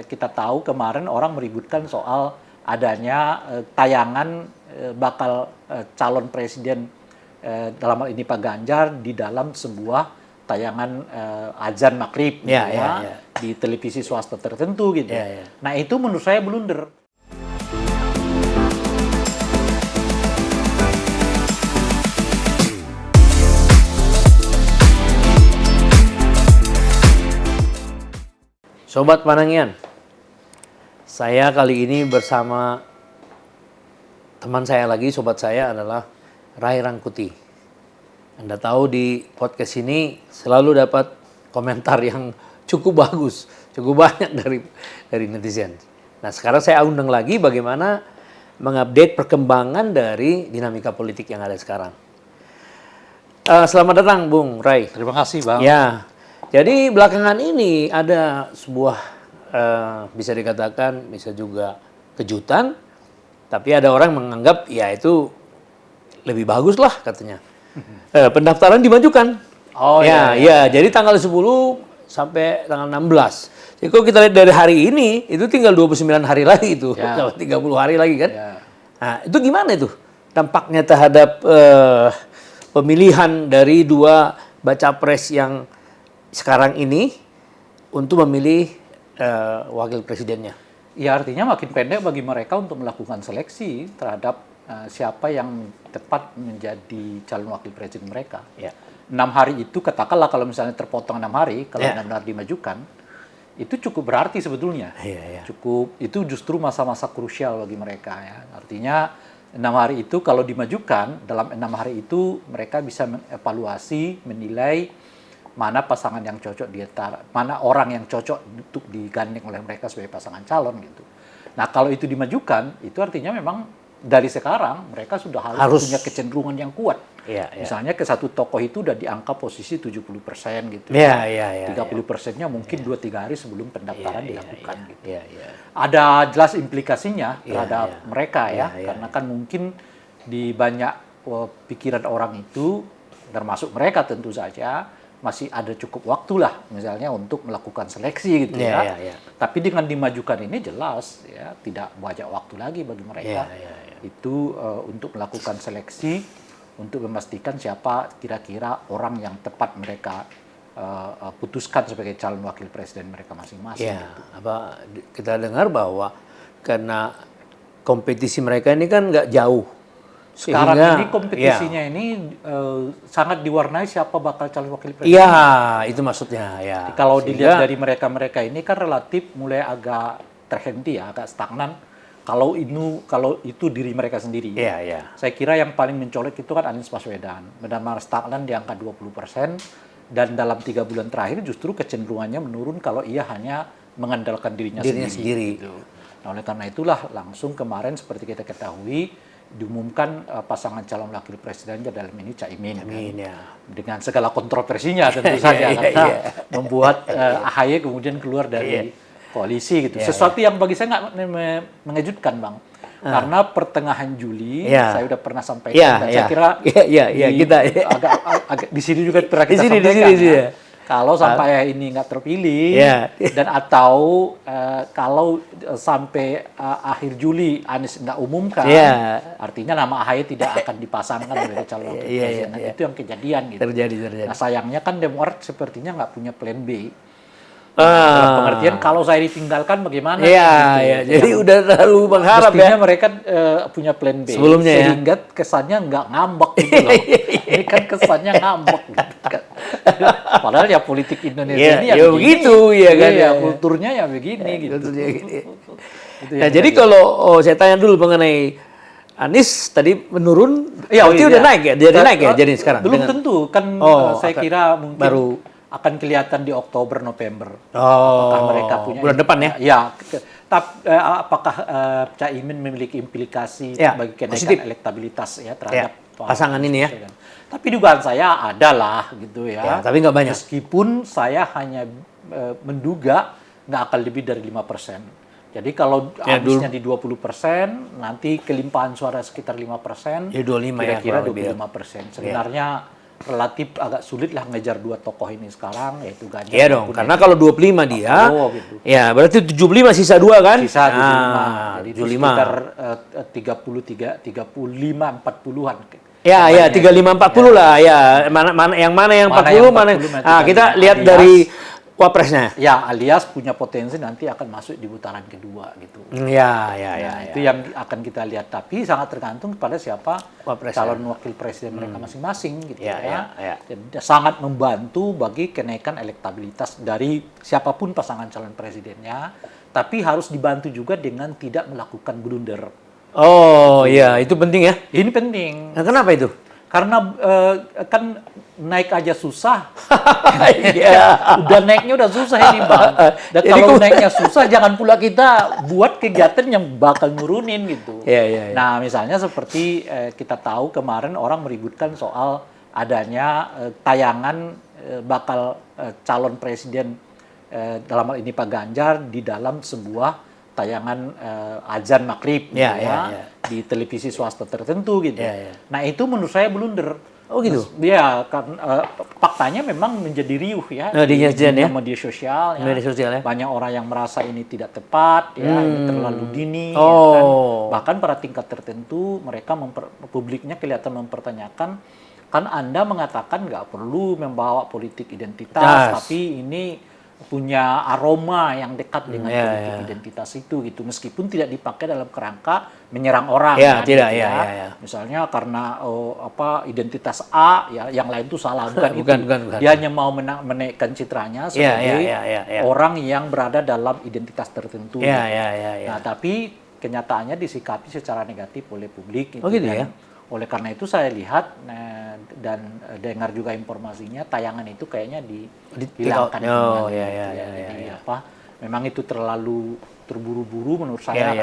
Kita tahu kemarin orang meributkan soal adanya tayangan bakal calon presiden dalam hal ini Pak Ganjar di dalam sebuah tayangan azan maghrib gitu di televisi swasta tertentu gitu. Nah itu menurut saya blunder. Sobat Panangian, saya kali ini bersama teman saya lagi, sobat saya adalah Ray Rangkuti. Anda tahu di podcast ini selalu dapat komentar yang cukup bagus, cukup banyak dari netizen. Nah sekarang saya undang lagi bagaimana mengupdate perkembangan dari dinamika politik yang ada sekarang. Selamat datang Bung Ray. Terima kasih Bang. Ya. Jadi belakangan ini ada sebuah bisa dikatakan bisa juga kejutan, tapi ada orang menganggap ya itu lebih bagus lah katanya. Pendaftaran dimajukan. Oh ya. Jadi tanggal 10 sampai tanggal 16. Jadi kalau kita lihat dari hari ini itu tinggal 29 hari lagi itu, 30 hari lagi kan. Ya. Nah, itu gimana itu dampaknya terhadap pemilihan dari dua baca pres yang sekarang ini untuk memilih wakil presidennya? Ya artinya makin pendek bagi mereka untuk melakukan seleksi terhadap siapa yang tepat menjadi calon wakil presiden mereka. Ya. 6 hari itu katakanlah kalau misalnya terpotong 6 hari, kalau benar-benar dimajukan, itu cukup berarti sebetulnya. Cukup, itu justru masa-masa krusial bagi mereka ya. Artinya 6 hari itu kalau dimajukan, dalam 6 hari itu mereka bisa mengevaluasi, menilai mana pasangan yang cocok di antara, mana orang yang cocok untuk digandeng oleh mereka sebagai pasangan calon gitu. Nah kalau itu dimajukan, itu artinya memang dari sekarang mereka sudah harus punya kecenderungan yang kuat. Misalnya ke satu tokoh itu udah diangka posisi 70% gitu. 30%-nya mungkin 2-3 hari sebelum pendaftaran dilakukan gitu. Ada jelas implikasinya terhadap mereka karena kan mungkin di banyak pikiran orang itu, termasuk mereka tentu saja, masih ada cukup waktu lah misalnya untuk melakukan seleksi gitu Tapi dengan dimajukan ini jelas ya tidak banyak waktu lagi bagi mereka itu untuk melakukan seleksi untuk memastikan siapa kira-kira orang yang tepat mereka putuskan sebagai calon wakil presiden mereka masing-masing. Kita dengar bahwa karena kompetisi mereka ini kan nggak jauh. Sekarang ini kompetisinya ini sangat diwarnai siapa bakal calon wakil presiden. Iya, itu maksudnya. Jadi kalau dilihat dari mereka-mereka ini kan relatif mulai agak terhenti agak stagnan. Kalau itu diri mereka sendiri. Saya kira yang paling mencolok itu kan Anies Baswedan. Benar-benar stagnan di angka 20%. Dan dalam 3 bulan terakhir justru kecenderungannya menurun kalau ia hanya mengandalkan dirinya sendiri. Gitu. Nah, oleh karena itulah langsung kemarin seperti kita ketahui diumumkan pasangan calon wakil presidennya dalam ini Caimin dengan segala kontroversinya tentu saja karena membuat AHY kemudian keluar dari koalisi gitu. Sesuatu yang bagi saya nggak mengejutkan Bang. Karena pertengahan Juli saya udah pernah sampaikan dan saya kira agak di sini juga pernah kita sampaikan. Kalau sampai ini nggak terpilih dan atau kalau sampai akhir Juli Anies nggak umumkan, artinya nama AHY tidak akan dipasangkan sebagai calon wakil presiden. Itu yang kejadian gitu. Terjadi. Nah sayangnya kan Demokrat sepertinya nggak punya plan B. Dalam pengertian kalau saya ditinggalkan bagaimana? Jadi udah terlalu mengharap mestinya mereka punya plan B sebelumnya sehingga kesannya nggak ngambek gitu loh. Ini kan kesannya ngambek gitu kan. Padahal ya politik Indonesia ini ya begitu kulturnya ya begini gitu. Nah jadi kalau saya tanya dulu mengenai Anies tadi menurun, itu udah naik ya? Jadi sekarang belum tentu kan saya kira mungkin baru akan kelihatan di Oktober November. Apakah mereka punya bulan depan apakah Caimin memiliki implikasi bagi kenaikan elektabilitas terhadap pasangan ini Tapi dugaan saya adalah gitu tapi nggak banyak. Meskipun saya hanya menduga nggak akan lebih dari 5%. Jadi kalau Aniesnya di 20%, nanti kelimpahan suara sekitar 5%, 25 kira-kira 25%. Sebenarnya relatif agak sulit lah ngejar dua tokoh ini sekarang, yaitu Ganjar. Iya dong, karena kalau 25 dia, gitu. ya berarti 75 sisa 2 kan? Sisa 75, jadi 75. sekitar 35, 40-an. Ya, ya 35 40 lah ya. Mana yang 40, mana. Nah, kita lihat dari wapresnya. Ya, alias punya potensi nanti akan masuk di putaran kedua gitu. Ya. Itu yang akan kita lihat, tapi sangat tergantung kepada siapa calon wakil presiden mereka masing-masing gitu ya. Jadi, sangat membantu bagi kenaikan elektabilitas dari siapapun pasangan calon presidennya, tapi harus dibantu juga dengan tidak melakukan blunder. Oh, iya, itu penting ya. Ini penting. Nah, kenapa itu? Karena kan naik aja susah. Iya. Udah naiknya udah susah ini, Bang. Dan kalau naiknya susah, jangan pula kita buat kegiatan yang bakal nurunin gitu. Iya. Nah, misalnya seperti kita tahu kemarin orang meributkan soal adanya tayangan bakal calon presiden dalam hal ini Pak Ganjar di dalam sebuah tayangan azan maghrib gitu di televisi swasta tertentu gitu. Nah, itu menurut saya blunder. Oh gitu. Ya, kan faktanya memang menjadi riuh ya di media sosial ya. Media sosial ya. Banyak orang yang merasa ini tidak tepat ya, ini terlalu dini ya kan. Bahkan pada tingkat tertentu mereka publiknya kelihatan mempertanyakan, kan Anda mengatakan nggak perlu membawa politik identitas, tapi ini punya aroma yang dekat dengan politik identitas itu gitu, meskipun tidak dipakai dalam kerangka menyerang orang misalnya karena identitas A ya yang lain itu salah, bukan. Dia hanya mau menaikkan citranya sebagai orang yang berada dalam identitas tertentu Nah, tapi kenyataannya disikapi secara negatif oleh publik gitu, oleh karena itu saya lihat dan dengar juga informasinya tayangan itu kayaknya dihilangkan. Jadi memang itu terlalu terburu-buru menurut saya.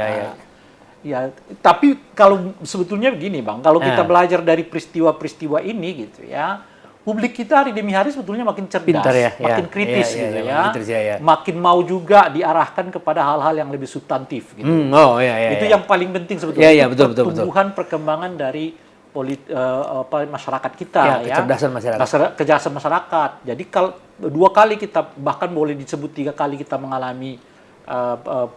Ya, tapi kalau sebetulnya begini, Bang, kalau kita belajar dari peristiwa-peristiwa ini gitu ya, publik kita hari demi hari sebetulnya makin cerdas, makin kritis gitu ya, makin mau juga diarahkan kepada hal-hal yang lebih substantif gitu. Itu yang paling penting sebetulnya. Pertumbuhan perkembangan dari masyarakat kita kecerdasan masyarakat. Jadi kalau 2 kali kita, bahkan boleh disebut 3 kali kita mengalami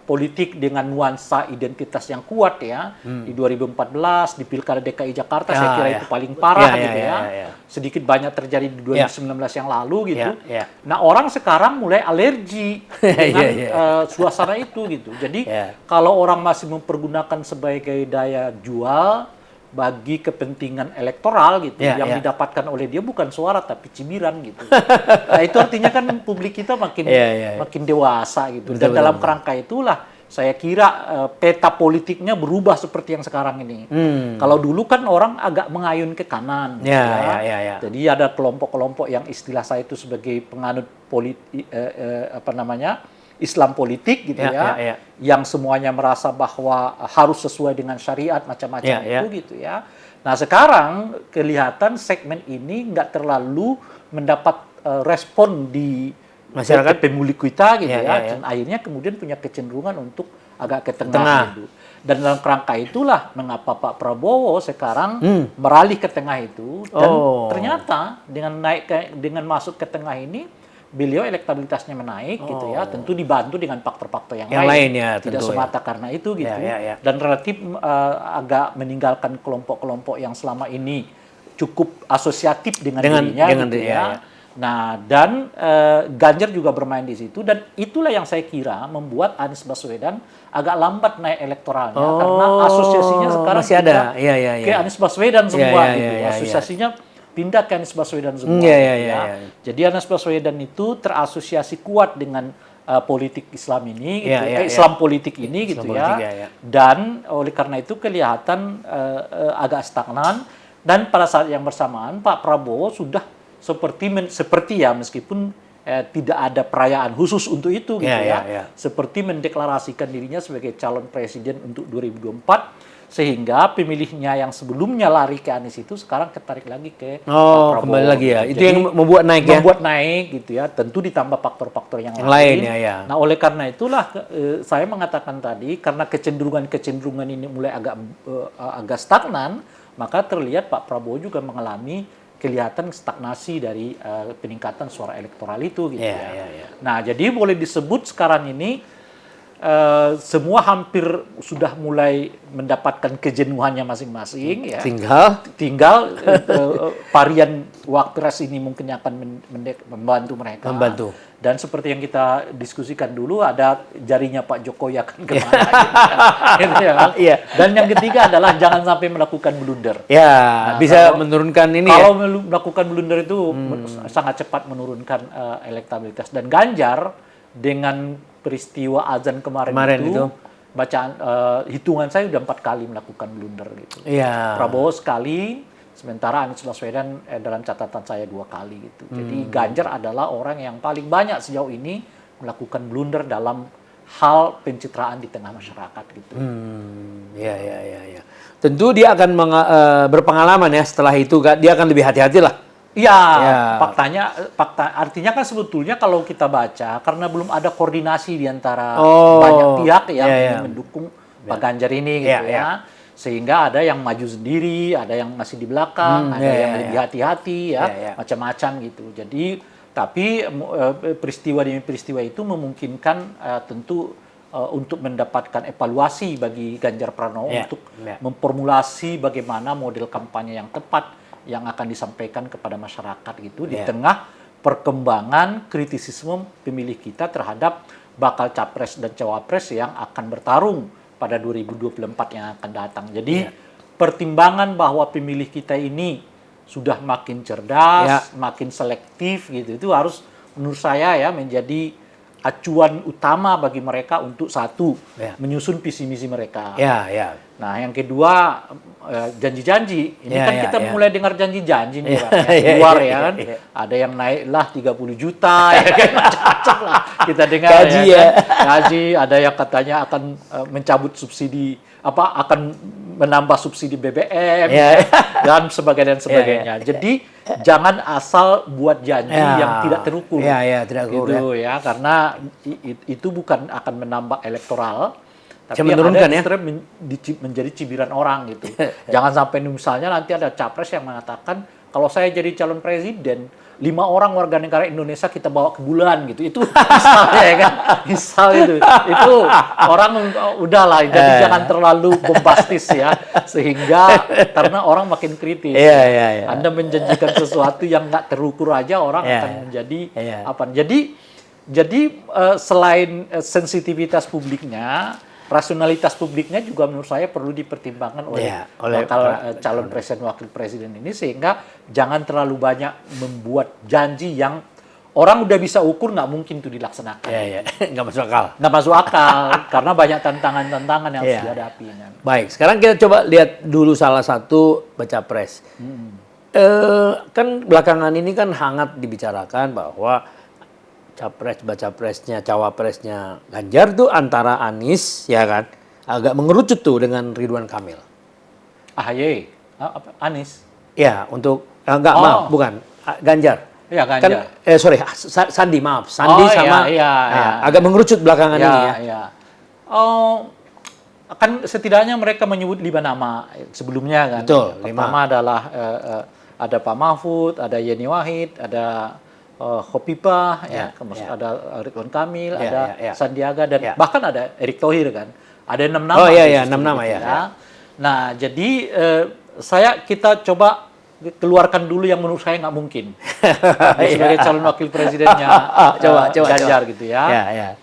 politik dengan nuansa identitas yang kuat ya. Di 2014 di Pilkada DKI Jakarta saya kira itu paling parah sedikit banyak terjadi di 2019 yang lalu gitu. Nah, orang sekarang mulai alergi dengan suasana itu gitu. Jadi kalau orang masih mempergunakan sebagai daya jual bagi kepentingan elektoral gitu, yang didapatkan oleh dia bukan suara tapi cibiran gitu. Nah, itu artinya kan publik kita makin dewasa gitu. Dan dalam kerangka itulah saya kira peta politiknya berubah seperti yang sekarang ini. Kalau dulu kan orang agak mengayun ke kanan. Jadi ada kelompok-kelompok yang istilah saya itu sebagai penganut Islam politik gitu yang semuanya merasa bahwa harus sesuai dengan syariat macam-macam itu gitu ya. Nah, sekarang kelihatan segmen ini nggak terlalu mendapat respon di masyarakat pemilih kita gitu dan akhirnya kemudian punya kecenderungan untuk agak ke tengah gitu. Dan dalam kerangka itulah mengapa Pak Prabowo sekarang beralih ke tengah itu, dan ternyata dengan masuk ke tengah ini beliau elektabilitasnya menaik gitu ya, tentu dibantu dengan faktor-faktor yang lain tidak semata karena itu gitu, dan relatif agak meninggalkan kelompok-kelompok yang selama ini cukup asosiatif dengan dirinya gitu ya. Nah, dan Ganjar juga bermain di situ, dan itulah yang saya kira membuat Anies Baswedan agak lambat naik elektoralnya karena asosiasinya sekarang masih ada ke Anies Baswedan semua gitu. Asosiasinya pindah ke Anies Baswedan semua. Jadi Anies Baswedan itu terasosiasi kuat dengan politik Islam ini, Islam politik ini gitu ya. Dan oleh karena itu kelihatan agak stagnan. Dan pada saat yang bersamaan Pak Prabowo sudah seperti meskipun tidak ada perayaan khusus untuk itu gitu seperti mendeklarasikan dirinya sebagai calon presiden untuk 2024. Sehingga pemilihnya yang sebelumnya lari ke Anies itu sekarang ketarik lagi ke Pak Prabowo. Kembali lagi ya. Jadi, itu yang membuat naik membuat naik gitu ya. Tentu ditambah faktor-faktor yang lain. Nah, oleh karena itulah saya mengatakan tadi, karena kecenderungan ini mulai agak stagnan, maka terlihat Pak Prabowo juga mengalami kelihatan stagnasi dari peningkatan suara elektoral itu gitu Nah, jadi boleh disebut sekarang ini semua hampir sudah mulai mendapatkan kejenuhannya masing-masing ya. Tinggal varian Wapres ini mungkin akan membantu mereka. Dan seperti yang kita diskusikan dulu, ada jarinya Pak Jokowi akan kemana. Gitu ya. Dan yang ketiga adalah jangan sampai melakukan blunder. Ya, bisa menurunkan ini. Kalau melakukan blunder itu sangat cepat menurunkan elektabilitas. Dan Ganjar dengan peristiwa azan kemarin itu bacaan hitungan saya udah 4 kali melakukan blunder gitu. Prabowo sekali, sementara Anies Baswedan dalam catatan saya 2 kali gitu. Jadi Ganjar adalah orang yang paling banyak sejauh ini melakukan blunder dalam hal pencitraan di tengah masyarakat gitu. Ya. Tentu dia akan berpengalaman ya setelah itu, dia akan lebih hati-hati lah. Artinya kan sebetulnya kalau kita baca karena belum ada koordinasi di antara banyak pihak yang ingin mendukung Pak Ganjar ini gitu sehingga ada yang maju sendiri, ada yang masih di belakang, ada yang lebih hati-hati macam-macam gitu. Jadi tapi peristiwa demi peristiwa itu memungkinkan tentu untuk mendapatkan evaluasi bagi Ganjar Pranowo untuk memformulasi bagaimana model kampanye yang tepat yang akan disampaikan kepada masyarakat gitu di tengah perkembangan kritisisme pemilih kita terhadap bakal capres dan cawapres yang akan bertarung pada 2024 yang akan datang. Jadi pertimbangan bahwa pemilih kita ini sudah makin cerdas, makin selektif gitu, itu harus menurut saya ya menjadi acuan utama bagi mereka untuk satu menyusun visi misi mereka. Nah, yang kedua janji-janji. Ini kan kita mulai dengar janji-janji nih keluar ya kan. Ada yang naiklah 30 juta ya kan macam-macam lah. Kita dengar gaji gaji, ada yang katanya akan mencabut subsidi akan menambah subsidi BBM dan sebagainya. Jadi jangan asal buat janji yang tidak terukur. Tidak terukur gitu, karena itu bukan akan menambah elektoral, tapi yang menurunkan ada menjadi cibiran orang gitu. Jangan sampai misalnya nanti ada capres yang mengatakan kalau saya jadi calon presiden 5 orang warga negara Indonesia kita bawa ke bulan gitu. Itu misalnya ya kan. Misal itu orang udahlah, jadi jangan terlalu bombastis ya. Sehingga karena orang makin kritis. Anda menjanjikan sesuatu yang nggak terukur aja orang akan menjadi apa. Jadi selain sensitivitas publiknya, rasionalitas publiknya juga menurut saya perlu dipertimbangkan oleh calon presiden wakil presiden ini, sehingga jangan terlalu banyak membuat janji yang orang udah bisa ukur nggak mungkin itu dilaksanakan. Nggak masuk akal. Nggak masuk akal karena banyak tantangan-tantangan yang harus dihadapi. Baik, sekarang kita coba lihat dulu salah satu baca pres. Kan belakangan ini kan hangat dibicarakan bahwa baca presnya, cawapresnya Ganjar tuh antara Anies ya kan, agak mengerucut tuh dengan Ridwan Kamil. AHY, Anies. Ya, untuk maaf bukan Ganjar. Iya, Ganjar. Kan, Sandi sama agak mengerucut belakangan ini ya. Kan setidaknya mereka menyebut 5 nama sebelumnya kan. Betul, Pertama adalah ada Pak Mahfud, ada Yeni Wahid, ada Khofifah, ada Ridwan Kamil, ada Sandiaga, dan bahkan ada Erick Thohir kan. Ada 6 nama. 6 nama Nah, jadi kita coba keluarkan dulu yang menurut saya nggak mungkin. Sebagai calon wakil presidennya Ganjar gitu ya.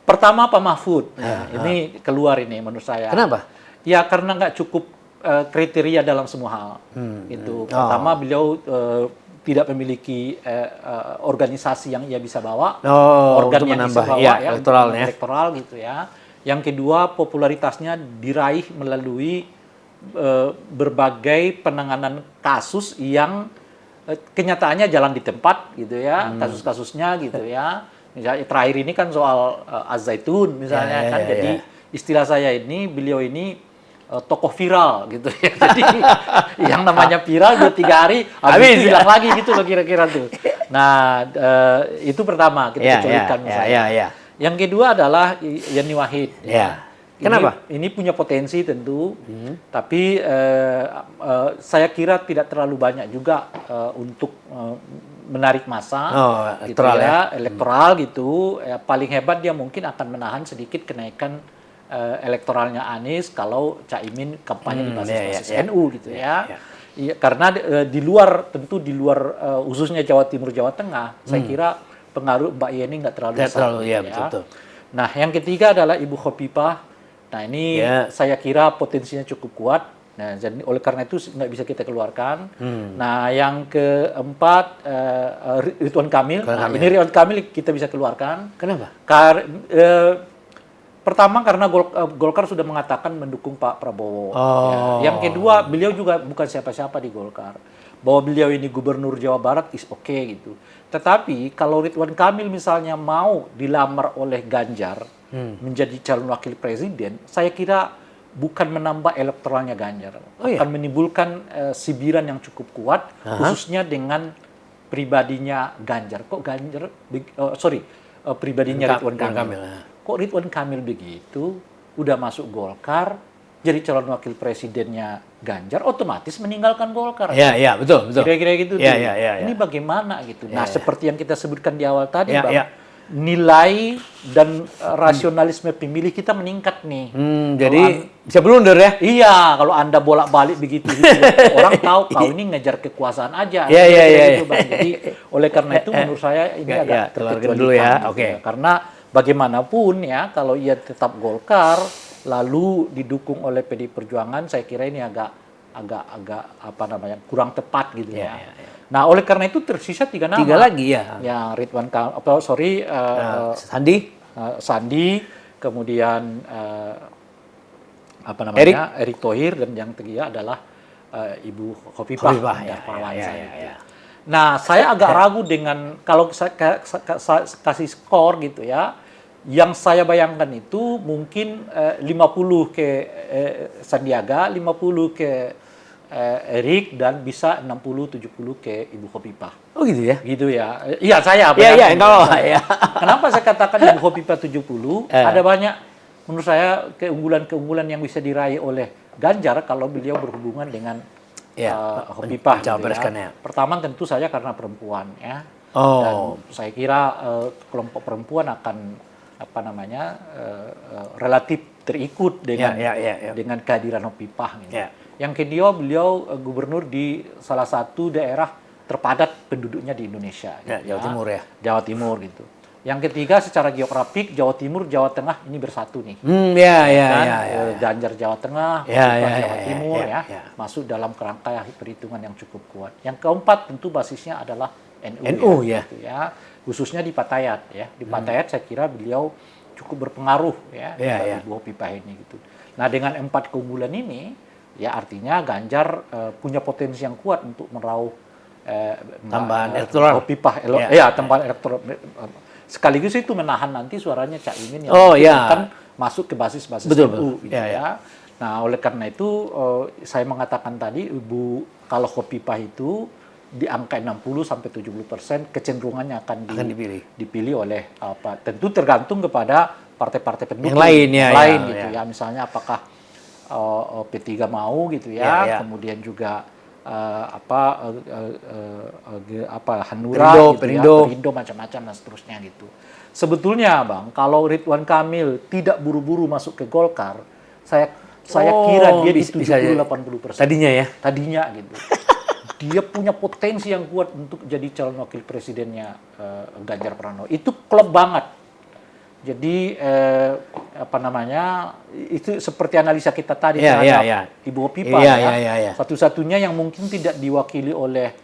Pertama Pak Mahfud. Ini keluar ini menurut saya. Kenapa? Ya karena nggak cukup kriteria dalam semua hal. Itu pertama beliau tidak memiliki organisasi yang ia bisa bawa, organ yang bisa bawa elektoral gitu ya. Yang kedua, popularitasnya diraih melalui berbagai penanganan kasus yang kenyataannya jalan di tempat gitu ya, kasus-kasusnya gitu ya. Misalnya terakhir ini kan soal Az-Zaitun misalnya kan, jadi istilah saya ini beliau ini tokoh viral gitu ya. Jadi yang namanya viral 2-3 hari habis itu hilang lagi gitu loh kira-kira tuh. Nah, itu pertama kita kecualikan misalnya. Yang kedua adalah Yeni Wahid. Kenapa? Ini punya potensi tentu, tapi saya kira tidak terlalu banyak juga untuk menarik massa, gitu elektoral ya. elektoral gitu. Paling hebat dia mungkin akan menahan sedikit kenaikan elektoralnya Anies kalau Caimin kampanye di basis NU gitu ya. Iya, karena di luar khususnya Jawa Timur, Jawa Tengah, saya kira pengaruh Mbak Yeni nggak terlalu besar. Ya, betul. Nah, yang ketiga adalah Ibu Khofifah. Nah, ini saya kira potensinya cukup kuat. Nah, jadi oleh karena itu nggak bisa kita keluarkan. Nah, yang keempat Ridwan Kamil. Nah, ini Ridwan Kamil kita bisa keluarkan. Kenapa? Pertama karena Golkar sudah mengatakan mendukung Pak Prabowo. Yang kedua, beliau juga bukan siapa-siapa di Golkar. Bahwa beliau ini gubernur Jawa Barat is oke gitu. Tetapi kalau Ridwan Kamil misalnya mau dilamar oleh Ganjar menjadi calon wakil presiden, saya kira bukan menambah elektoralnya Ganjar, akan menimbulkan sibiran yang cukup kuat, khususnya dengan pribadinya Ganjar. Kok Ganjar, pribadinya Ridwan Kamil. Kok Ridwan Kamil begitu, udah masuk Golkar, jadi calon wakil presidennya Ganjar, otomatis meninggalkan Golkar. Iya, betul. Kira-kira gitu. Ini bagaimana gitu. Nah, seperti yang kita sebutkan di awal tadi, Bang. Nilai dan rasionalisme pemilih kita meningkat nih. Jadi bisa blunder ya? Iya, kalau Anda bolak-balik begitu, orang tahu kau ini ngejar kekuasaan aja. Iya. Gitu, Bang. Jadi oleh karena itu menurut saya ini agak keluarkan dulu ya. Oke. Karena bagaimanapun ya, kalau ia tetap Golkar lalu didukung oleh PDI Perjuangan, saya kira ini agak kurang tepat gitu ya. Nah, oleh karena itu tersisa 3 nama. 3 lagi ya. Ya, Sandi, kemudian Erick Thohir, dan yang ketiga adalah Ibu Khofifah. Nah, saya agak ragu dengan kalau saya kasih skor gitu ya. Yang saya bayangkan itu mungkin 50 ke Sandiaga, 50 ke Erick, dan bisa 60-70 ke Ibu Khofifah. Oh gitu ya? Gitu ya. Iya, saya. Iya, ya. Kenapa saya katakan Ibu Khofifah 70? Ada banyak menurut saya keunggulan-keunggulan yang bisa diraih oleh Ganjar kalau beliau berhubungan dengan Khofifah. Gitu ya. Pertama tentu saja karena perempuan ya. Dan saya kira kelompok perempuan akan relatif terikut dengan kehadiran Khofifah gitu. Yang kedua, beliau gubernur di salah satu daerah terpadat penduduknya di Indonesia. Gitu, Jawa Timur ya. Jawa Timur gitu. Yang ketiga, secara geografik Jawa Timur, Jawa Tengah ini bersatu nih. Ganjar Jawa Tengah, Jawa Timur masuk dalam kerangka perhitungan yang cukup kuat. Yang keempat tentu basisnya adalah NU gitu ya. Khususnya di Patayat ya. Di Patayat saya kira beliau cukup berpengaruh ya Ibu Khofifah ini gitu. Nah, dengan 4 keunggulan ini ya artinya Ganjar punya potensi yang kuat untuk meraup tambahan elektoral. Khofifah, tambahan elektoral. Sekaligus itu menahan nanti suaranya Caimin yang akan masuk ke basis-basis NU gitu ya. Nah, oleh karena itu saya mengatakan tadi kalau Khofifah itu di angka 60-70% kecenderungannya akan dipilih oleh tentu tergantung kepada partai-partai pendukung yang lain gitu ya. Misalnya apakah P3 mau gitu ya, kemudian juga Hanura, Perindo macam-macam dan seterusnya gitu. Sebetulnya Bang, kalau Ridwan Kamil tidak buru-buru masuk ke Golkar, saya kira dia di 70-80%. Tadinya gitu. Dia punya potensi yang kuat untuk jadi calon wakil presidennya Ganjar Pranowo. Itu klop banget. Jadi itu seperti analisa kita tadi terhadap Ibu Khofifah Satu-satunya yang mungkin tidak diwakili oleh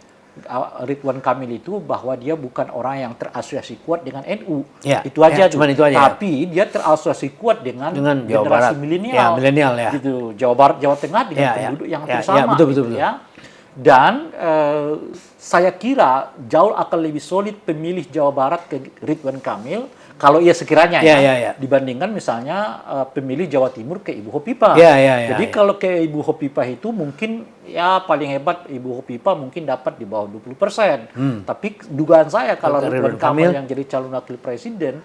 Ridwan Kamil itu bahwa dia bukan orang yang terasosiasi kuat dengan NU. Itu aja. Tapi dia terasosiasi kuat dengan generasi milenial. Gitu. Jawa Barat, Jawa Tengah dengan penduduk yang sama. Betul. Ya. Dan saya kira jauh akan lebih solid pemilih Jawa Barat ke Ridwan Kamil kalau ia sekiranya dibandingkan misalnya pemilih Jawa Timur ke Ibu Khofifah. Jadi kalau ke Ibu Khofifah itu mungkin paling hebat Ibu Khofifah mungkin dapat di bawah 20%. Tapi dugaan saya kalau Ridwan Kamil yang jadi calon wakil presiden,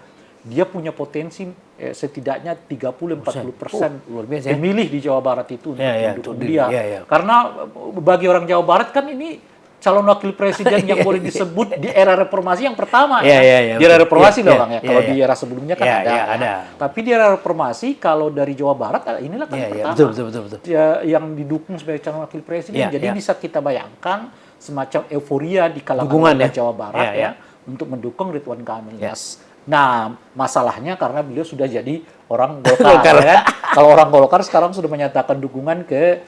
dia punya potensi setidaknya 30-40% luar biasa, ya. pemilih di Jawa Barat itu untuk mendukung dia. Ya. Karena bagi orang Jawa Barat kan ini calon wakil presiden yang boleh disebut di era reformasi yang pertama ya. Di era reformasi loh Bang ya. Kalau ya. di era sebelumnya kan ada. Tapi di era reformasi kalau dari Jawa Barat inilah kan pertama. Betul. Yang didukung sebagai calon wakil presiden. Jadi bisa kita bayangkan semacam euforia di kalangan warga Jawa Barat untuk mendukung Ridwan Kamil. Yes. Nah, masalahnya karena beliau sudah jadi orang Golkar kan. Kalau orang Golkar sekarang sudah menyatakan dukungan ke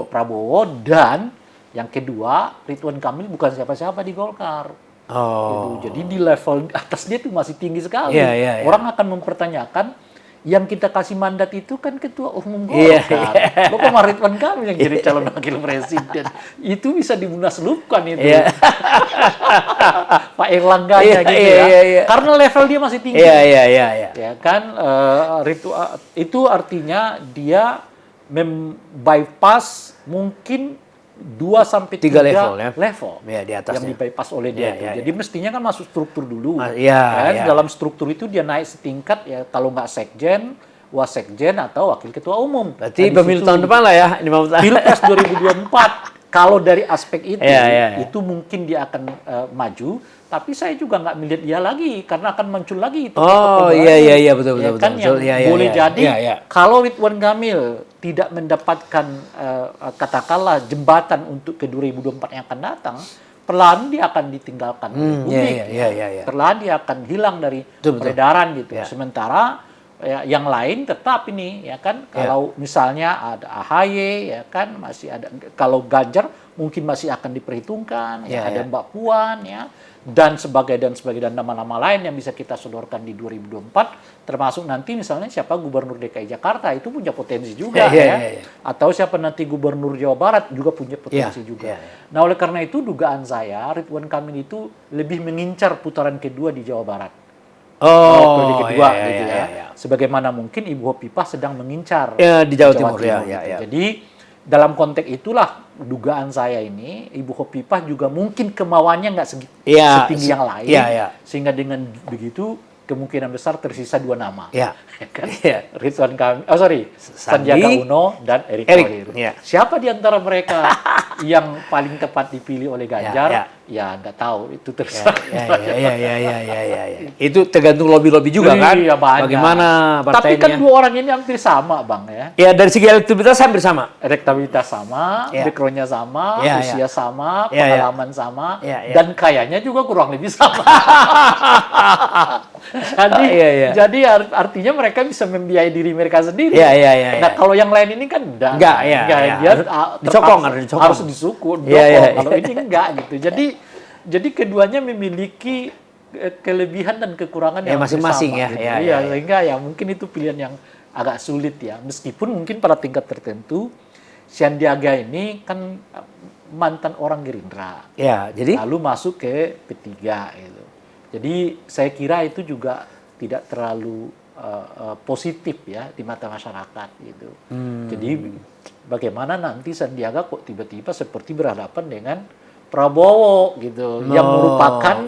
Prabowo dan yang kedua, Ridwan Kamil bukan siapa-siapa di Golkar. Gitu. Jadi di level atas dia tuh masih tinggi sekali. Orang akan mempertanyakan, yang kita kasih mandat itu kan ketua umum Golkar. Lo kok Ridwan Kamil yang jadi calon wakil presiden? Itu bisa dimunaslupkan itu. Pak Erlangganya gitu ya. Karena level dia masih tinggi. Ya kan, itu artinya dia bypass mungkin 2-3 level di atasnya. Yang dibypass oleh dia itu. Jadi mestinya kan masuk struktur dulu. Kan? Dalam struktur itu dia naik setingkat ya, kalau nggak sekjen, wasekjen atau wakil ketua umum. Berarti pemilu tahun depan lah ya. Pilpres 2024 kalau dari aspek itu itu mungkin dia akan maju. Tapi saya juga nggak melihat dia lagi karena akan muncul lagi itu. Betul. Boleh jadi kalau Ridwan Kamil tidak mendapatkan katakanlah jembatan untuk ke 2024 yang akan datang, perlahan dia akan ditinggalkan publik. Perlahan dia akan hilang dari peredaran gitu. Sementara yang lain tetap ini ya kan. Kalau misalnya ada AHY ya kan, masih ada, kalau Ganjar mungkin masih akan diperhitungkan, ada Mbak Puan ya. Dan nama-nama lain yang bisa kita sodorkan di 2024, termasuk nanti misalnya siapa gubernur DKI Jakarta itu punya potensi juga atau siapa nanti gubernur Jawa Barat juga punya potensi juga. Nah oleh karena itu dugaan saya Ridwan Kamil itu lebih mengincar putaran kedua di Jawa Barat. Periode kedua gitu ya. Sebagaimana mungkin Ibu Hovifah sedang mengincar di Jawa Timur. Gitu. Jadi dalam konteks itulah dugaan saya ini Ibu Hovifah juga mungkin kemauannya nggak setinggi yang lain, sehingga dengan begitu kemungkinan besar tersisa 2 nama, kan? Ridwan Kamil, Sandiaga Uno dan Erick Thohir. Siapa di antara mereka yang paling tepat dipilih oleh Ganjar? Ya nggak tahu, itu terserah. Itu tergantung lobby-lobby juga kan. Bagaimana partainya. Tapi kan 2 orang ini hampir sama Bang ya. Ya dari segi elektabilitas hampir sama. Elektabilitas sama, background-nya sama, usia sama, pengalaman sama, dan kayaknya juga kurang lebih sama. Jadi artinya mereka bisa membiayai diri mereka sendiri. Nah kalau yang lain ini kan enggak. Dia harus disukun. Kalau ini enggak gitu. Jadi keduanya memiliki kelebihan dan kekurangan yang masing-masing sama, sehingga ya mungkin itu pilihan yang agak sulit ya. Meskipun mungkin pada tingkat tertentu Sandiaga ini kan mantan orang Gerindra. Jadi lalu masuk ke P3 gitu. Jadi saya kira itu juga tidak terlalu positif ya di mata masyarakat gitu. Jadi bagaimana nanti Sandiaga kok tiba-tiba seperti berhadapan dengan Prabowo gitu, yang merupakan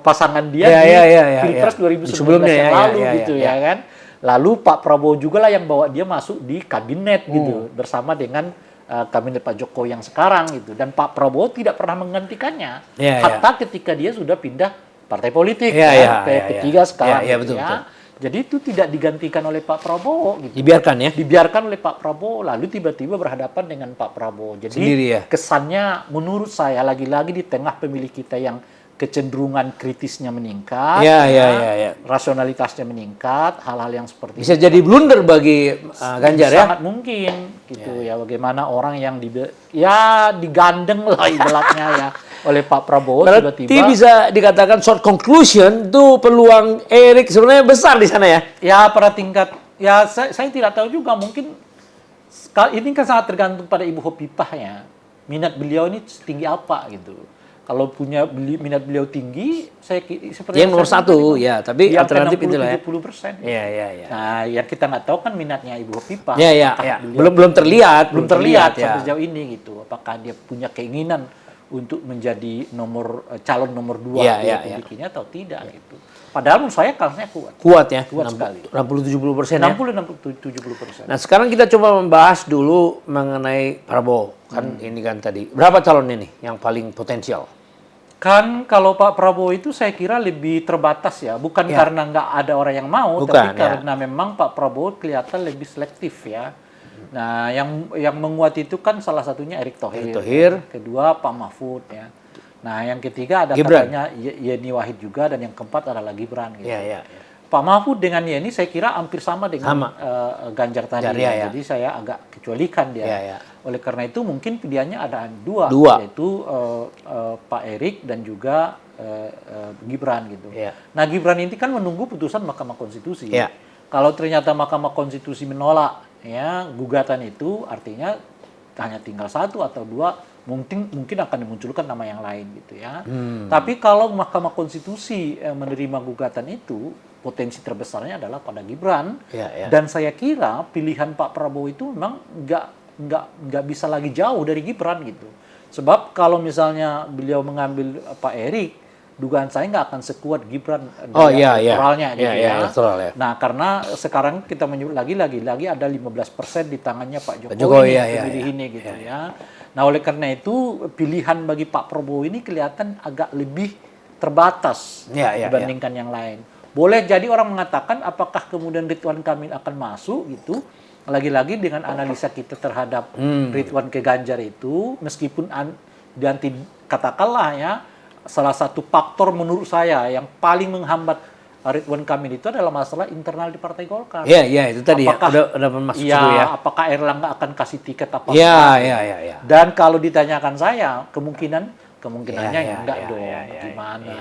pasangan dia di Pilpres 2019 yang lalu gitu ya kan. Lalu Pak Prabowo juga lah yang bawa dia masuk di kabinet gitu bersama dengan kabinet Pak Jokowi yang sekarang gitu. Dan Pak Prabowo tidak pernah menggantikannya hatta ketika dia sudah pindah partai politik P3 sekarang betul. Jadi itu tidak digantikan oleh Pak Prabowo gitu. Dibiarkan oleh Pak Prabowo, lalu tiba-tiba berhadapan dengan Pak Prabowo. Jadi kesannya menurut saya lagi-lagi di tengah pemilih kita yang kecenderungan kritisnya meningkat, rasionalitasnya meningkat, hal-hal yang seperti bisa jadi blunder bagi Ganjar sangat mungkin gitu ya. Bagaimana orang yang digandeng lah ibaratnya ya oleh Pak Prabowo berarti tiba-tiba bisa dikatakan short conclusion itu peluang Erick sebenarnya besar di sana ya. Ya pada tingkat saya tidak tahu juga, mungkin ini kan sangat tergantung pada Ibu Hovifah ya. Minat beliau ini setinggi apa gitu. Kalau punya minat beliau tinggi, seperti yang nomor 1 tapi alternatif itu lah ya. 70%. Nah, yang kita nggak tahu kan minatnya Ibu Hovifah. Belum terlihat sampai sejauh ini gitu. Apakah dia punya keinginan untuk menjadi calon nomor 2 di Republik ini atau tidak gitu. Padahal menurut saya kansnya kuat. Kuat ya. Kuat sekali. 60-70% ya. 60-70%. Nah sekarang kita coba membahas dulu mengenai Prabowo. Kan ini kan tadi. Berapa calon ini yang paling potensial? Kan kalau Pak Prabowo itu saya kira lebih terbatas ya. Bukan karena nggak ada orang yang mau, tapi karena memang Pak Prabowo kelihatan lebih selektif ya. Nah yang menguat itu kan salah satunya Erick Thohir. Kedua Pak Mahfud ya. Nah, yang ketiga ada Gibran. katanya Yeni Wahid juga, dan yang keempat adalah Gibran gitu. Ya. Pak Mahfud dengan Yeni saya kira hampir sama dengan Ganjar tadi. Jadi saya agak kecualikan dia. Ya. Oleh karena itu mungkin pilihannya ada dua. Yaitu Pak Erick dan juga Gibran gitu. Ya. Nah, Gibran ini kan menunggu putusan Mahkamah Konstitusi. Ya. Kalau ternyata Mahkamah Konstitusi menolak ya gugatan itu, artinya hanya tinggal satu atau dua, mungkin akan dimunculkan nama yang lain gitu ya. Tapi kalau Mahkamah Konstitusi menerima gugatan itu, potensi terbesarnya adalah pada Gibran. Dan saya kira pilihan Pak Prabowo itu memang nggak bisa lagi jauh dari Gibran gitu. Sebab kalau misalnya beliau mengambil Pak Erick, dugaan saya nggak akan sekuat Gibran elektoralnya gitu ya. Nah, karena sekarang kita menyebut lagi ada 15% di tangannya Pak Jokowi pemilih ini gitu ya. Nah, oleh karena itu pilihan bagi Pak Prabowo ini kelihatan agak lebih terbatas dibandingkan yang lain. Boleh jadi orang mengatakan apakah kemudian Ridwan Kamil akan masuk gitu. Lagi-lagi dengan analisa kita terhadap Ridwan ke Ganjar itu, meskipun nanti katakanlah ya, salah satu faktor menurut saya yang paling menghambat Ridwan Kamil itu adalah masalah internal di Partai Golkar. Iya, itu tadi ada masuk situ ya. Apakah Erlangga akan kasih tiket apa? Iya. Dan kalau ditanyakan saya, kemungkinannya enggak dong. Gimana?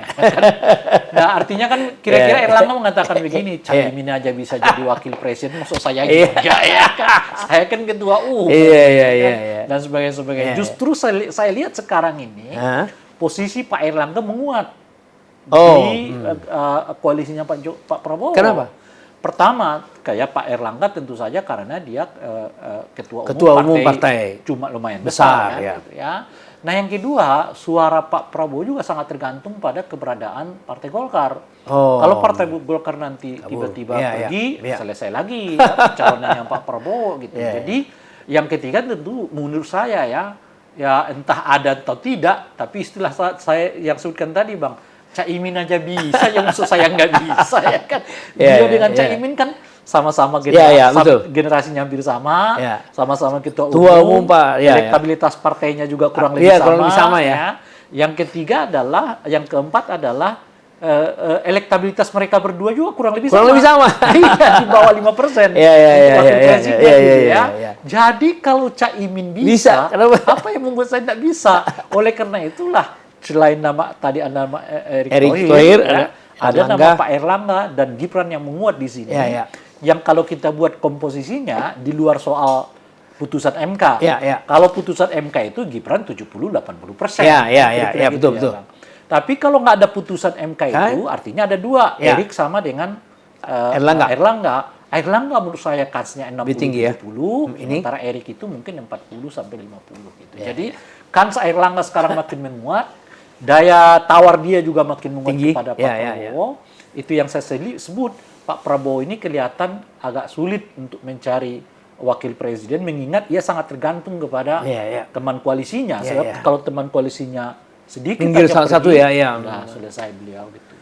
Nah, artinya kan kira-kira Erlangga mengatakan begini, Caimin aja bisa jadi wakil presiden, maksud saya juga ya kan. Saya kan ketua umum. Iya. Dan sebagainya. Justru saya lihat sekarang ini posisi Pak Erlangga menguat di koalisinya Pak Prabowo. Kenapa? Pertama, kayak Pak Erlangga tentu saja karena dia ketua umum partai cuma lumayan besar ya. Gitu ya. Nah, yang kedua, suara Pak Prabowo juga sangat tergantung pada keberadaan Partai Golkar. Kalau Partai Golkar nanti tiba-tiba pergi, selesai lagi calonnya Pak Prabowo gitu. Jadi yang ketiga tentu menurut saya ya entah ada atau tidak, tapi istilah saya yang sebutkan tadi Bang, Caimin aja bisa, yang maksud saya nggak bisa ya kan. Beliau dengan Caimin kan sama-sama generasinya hampir sama, sama-sama ketua umum, Pak. Elektabilitas partainya juga kurang lebih sama ya. Yang ketiga adalah, yang keempat adalah elektabilitas mereka berdua juga kurang lebih sama. Iya, di bawah 5%. Iya. Jadi kalau Caimin bisa, apa yang membuat saya tidak bisa? Oleh karena itulah, selain nama tadi ada nama Erick Thohir, ada nama Pak Erlangga dan Gibran yang menguat di sini. Yang kalau kita buat komposisinya di luar soal putusan MK. Kalau putusan MK itu Gibran 70-80%. Iya, betul. Tapi kalau nggak ada putusan MK itu, artinya ada dua, Erick sama dengan Erlangga. Erlangga menurut saya kansnya 60-70, sementara Erick itu mungkin 40-50 gitu. Jadi kans Erlangga sekarang makin menguat, daya tawar dia juga makin menguat kepada Pak Prabowo. Itu yang saya sebut, Pak Prabowo ini kelihatan agak sulit untuk mencari wakil presiden, mengingat ia sangat tergantung kepada teman koalisinya. Sebab kalau teman koalisinya sedikit salah satu nah, selesai beliau gitu.